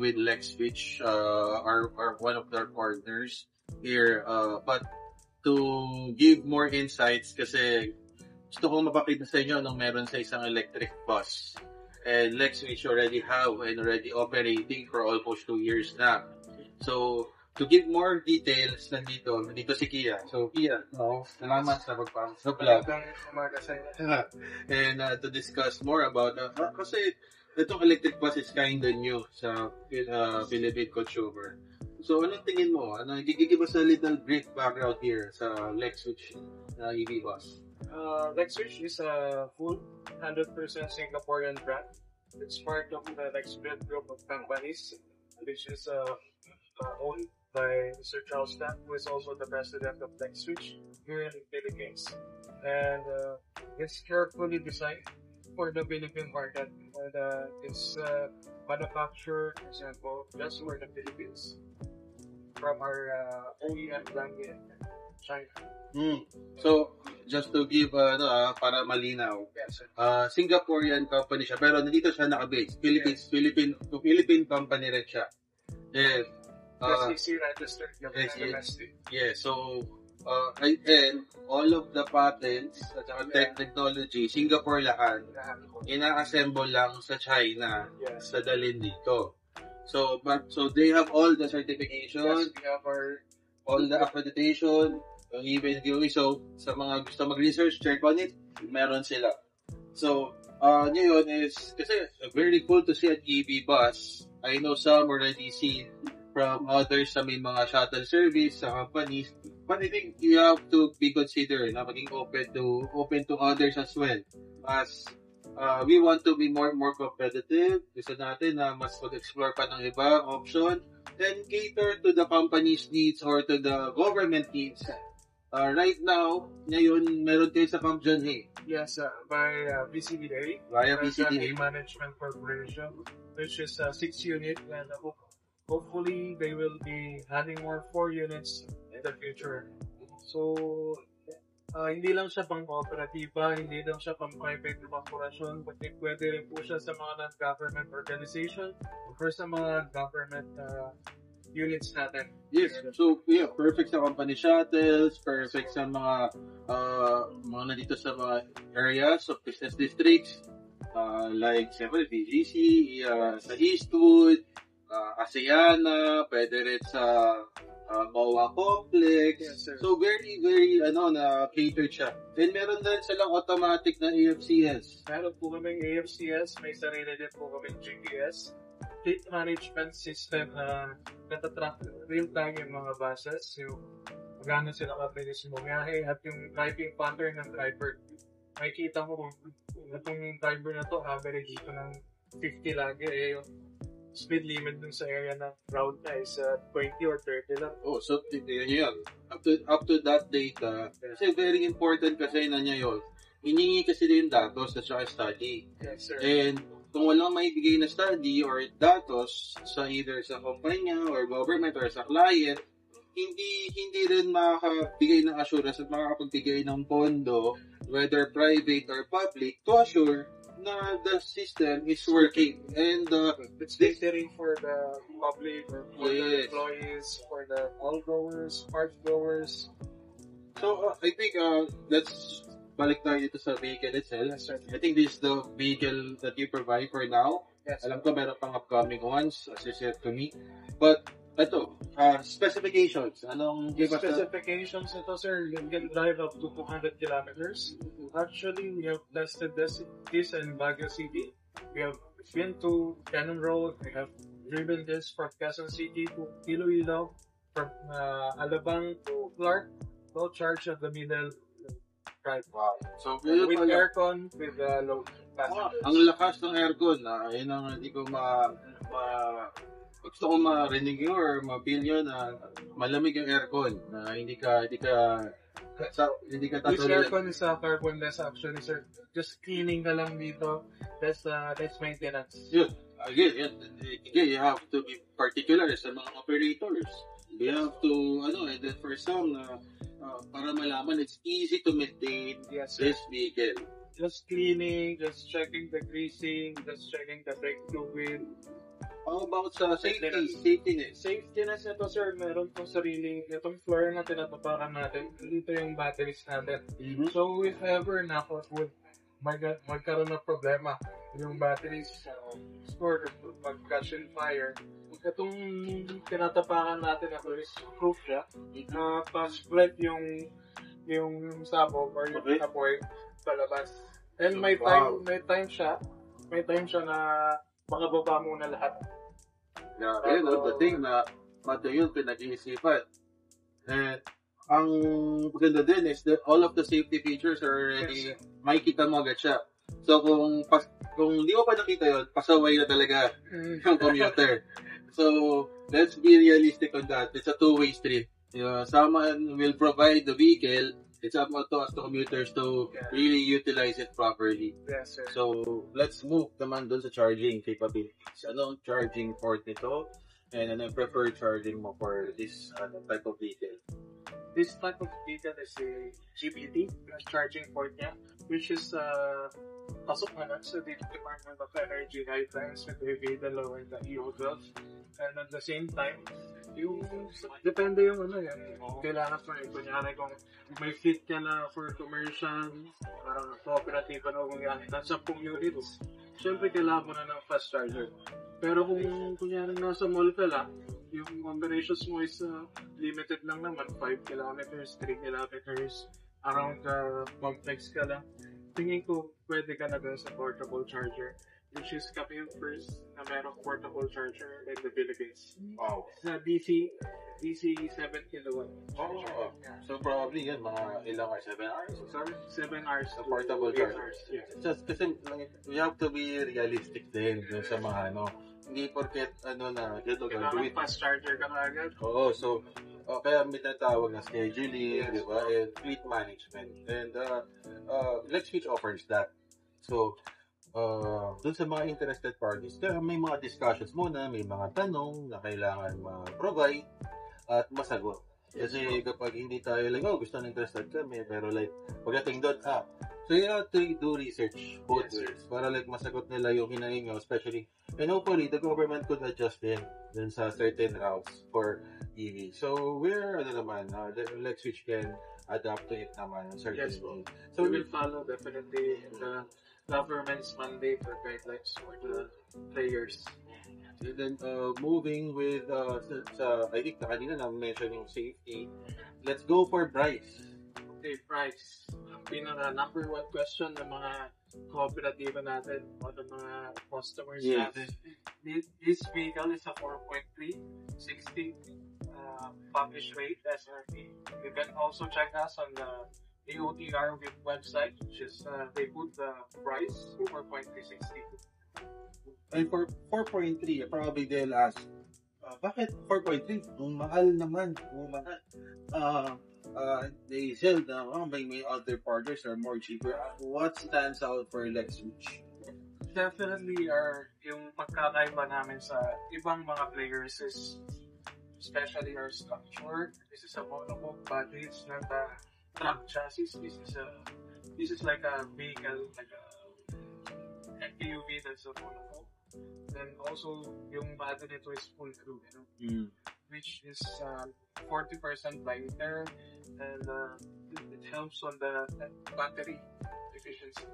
with LexSwitch, are one of their partners here. But to give more insights, kasi gusto ko mapakita sa inyo anong meron sa isang electric bus. And LexSwitch already have and already operating for almost 2 years na. So, to give more details, nandito si Kia. So, Kia, salamat sa pagpapasok sa vlog. And to discuss more about, kasi itong electric bus is kind of new sa Philippine consumer. So, anong tingin mo? Give us a little brief background here sa LexSwitch EV bus. LexSwitch is a full 100% Singaporean brand. It's part of the LexBuild group of companies, which is owned by Mr. Charles Tan, who is also the president of LexSwitch here in the Philippines. And it's carefully designed for the Philippine market. And it's manufactured, for example, just for the Philippines from our OEM brand in China. So, just to give, para malinaw, Yes, Singaporean company siya, pero nandito siya naka-base. Philippine company rin siya. Yes. SEC registered. Yes, so, and all of the patents at saka technology, Singapore lahat, ina-assemble lang sa China, sa dalhin dito. So they have all the certification, we have all the accreditation, even DOE. So, sa mga gusto mag-research, check on it, meron sila. So, ngayon is, kasi very cool to see an EV bus. I know some already see from others sa may mga shuttle service sa companies. But I think you have to be considered na maging open to others as well. As we want to be more competitive, gusto natin na mas mag-explore pa ng iba option, then cater to the company's needs or to the government needs. Right now, ngayon, meron kayo sa Camp John Hay. Yes, by VCDA. Via VCDA. Management Corporation, which is 6 unit, and hopefully they will be adding more 4 units in the future. So, hindi lang siya pang kooperatiba, hindi lang siya pang private corporation, pati pwede rin po siya sa mga non-government organization or sa mga government units natin. Yes, so yeah, perfect sa company shuttles, perfect sa mga nandito sa mga areas of business districts, like siyempre VGC, sa Eastwood, ASEANA, pwede rin sa MOA Complex. Yes, sir. So very, very, na catered siya. Then meron din silang automatic na AFCS. Meron po kaming AFCS, may sarili din po kaming GPS. Fleet management system na natatrack real-time yung mga buses, yung magano sila kabilis bumiyahe at yung driving pattern ng driver. Makikita mo kung itong driver na to, average ito ng 50 lagi, yung speed limit dun sa area na route na is 20 or 30 lang. Oh, so yun. Up to that data, kasi very important kasi na niya yun. Hiningi kasi yung datos at saka study. Yes, sir. And kung walang maibigay na study or datos sa either sa kumpanya or government or sa client, hindi rin makakabigay ng assurance at makakapagbigay ng pondo, whether private or public, to assure na the system is working. And it's catering for the public or for the employees, for the all growers, parts growers. So I think let's balik tayo dito sa vehicle itself. Yes, sir. I think this is the vehicle that you provide for now. Yes, Alam ko meron pang upcoming ones, as you said to me. But ito, specifications. Anong give us specifications ito, sir? You can drive up to 200 kilometers. Actually, we have tested this in Baguio City. We have been to Cannon Road. We have driven this from Quezon City to Iloilo, from Alabang to Clark. No charge of the middle drive. Wow. So, with aircon, with low passenger. Ang lakas ng aircon, yun ang hindi ko gusto ko marinig yun or ma-feel yun na malamig yung aircon, na hindi ka This aircon is carbonless actually, sir. Just cleaning ka lang dito. That's maintenance. Yeah. Again, you have to be particular sa mga operators. You have to, and then for some, para malaman, it's easy to maintain this vehicle. Just cleaning, just checking the greasing, just checking the brake fluid. How about sa safety net? Safetyness nito, sir, meron pong sariling, itong floor na tinatapakan natin, dito yung batteries natin. So, if ever na magkaroon ng problema, yung batteries stored mag-catch in fire, itong tinatapakan natin na is proof siya, na pa-split yung sabog or yung apoy palabas. And may time siya na makababa muna lahat. Yeah, the thing na mata yun pinag-iisipan. And ang maganda din is that all of the safety features are already makikita mo agad siya. So kung hindi mo pa nakita yun, pasaway na talaga yung commuter. So let's be realistic on that. It's a two-way street. Someone will provide the vehicle. It's up to us, the commuters, to really utilize it properly. Yes, sir. So, let's move naman dun sa charging capabilities. Anong charging port nito? And anong preferred charging mo for this type of vehicle? This type of vehicle is a GBT, charging port niya, which is pasok na sa Department of Energy guidelines with the low and the EO12. And at the same time, depende yung kailangan mo rin. Kunyari kung may fit ka na for commercial, parang cooperative na kung yan, nasa 10 units, syempre kailangan mo na ng fast charger. Pero kung kunyari nasa mall ka lang, yung operations mo is limited lang naman, 5 kilometers, 3 kilometers, around complex ka lang, tingin ko pwede ka na dun sa portable charger, which is kami yung first na merong portable charger in the Philippines. Wow. Sa DC 7 kilowatt. Oh, so probably yan, mga ilang hours, 7 hours? Sorry? 7 hours. Sa portable charger. Yes. Just kasi we have to be realistic din sa mga hindi porket ito kailangan fast charger ka na agad. Oo, so kaya may tinatawag na scheduling, di ba? And fleet management. And LexSwitch offers that. So, dun sa mga interested parties, kaya may mga discussions muna, may mga tanong na kailangan ma-provide at masagot. Kasi kapag hindi tayo gusto na interested kami, pero pagdating doon, so you have to do research both ways para masagot nila yung hinahin nyo, especially, and hopefully the government could adjust din sa certain routes for EV. So we're LexSwitch can adapt to it naman in certain ways. So we will follow definitely the government's mandate or guidelines for the players. And then moving with I think na kanina na-mention yung safety. Let's go for price. Okay, price. Ang number one question ng mga cooperative natin o ng mga customers natin. This vehicle is a 4.3, 60 published rate SRP. You can also check us on the AOTR website, which is they put the price 4.360. And for 4.3, probably they'll ask, bakit 4.3? Mahal naman. They said may other partners are more cheaper. What stands out for LexSwitch? Definitely yung pagkakaiba namin sa ibang mga players is especially our structure. This is a monocoque body. It's not a truck chassis. This is like a vehicle, like a MPUV that's a monocoque. Then also yung body nito is full crew, which is 40% lighter, and it helps on the battery efficiency.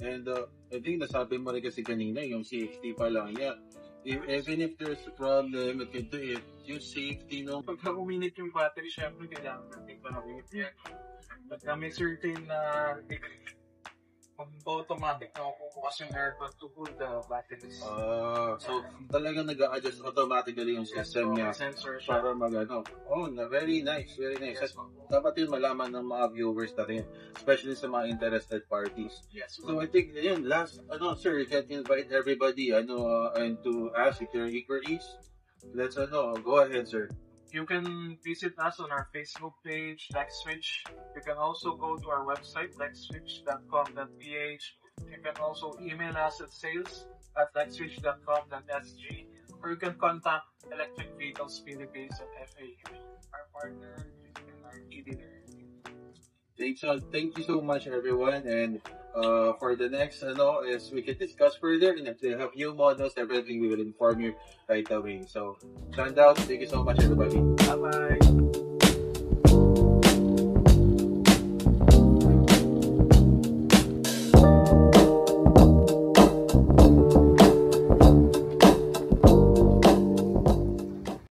And I think nasabi mo rin kasi kanina yung safety pa lang yan. Even if there's a problem, it can do it. Yung safety, Pagka uminit yung battery, syempre kailangan natin panawin yan. Pagka may certain automatic na kukuha yung aircon to cool the batteries. So talagang nag-a-adjust automatically yung system niya para very nice, very nice. Yes, dapat yun malaman ng mga viewers na rin, especially sa mga interested parties. Yes. So I think yun, last, sir, you can invite everybody, and to ask if there are inquiries. Let's, go ahead, sir. You can visit us on our Facebook page, LexSwitch. You can also go to our website, lexswitch.com.ph. You can also email us at sales@lexswitch.com.sg, or you can contact Electric Vehicles Philippines at FAU, our partner and our ED there. Thank you so much, everyone. And for the next, is we can discuss further. And if they have new models, everything we will inform you right away. So, stand out. Thank you so much, everybody. Bye-bye.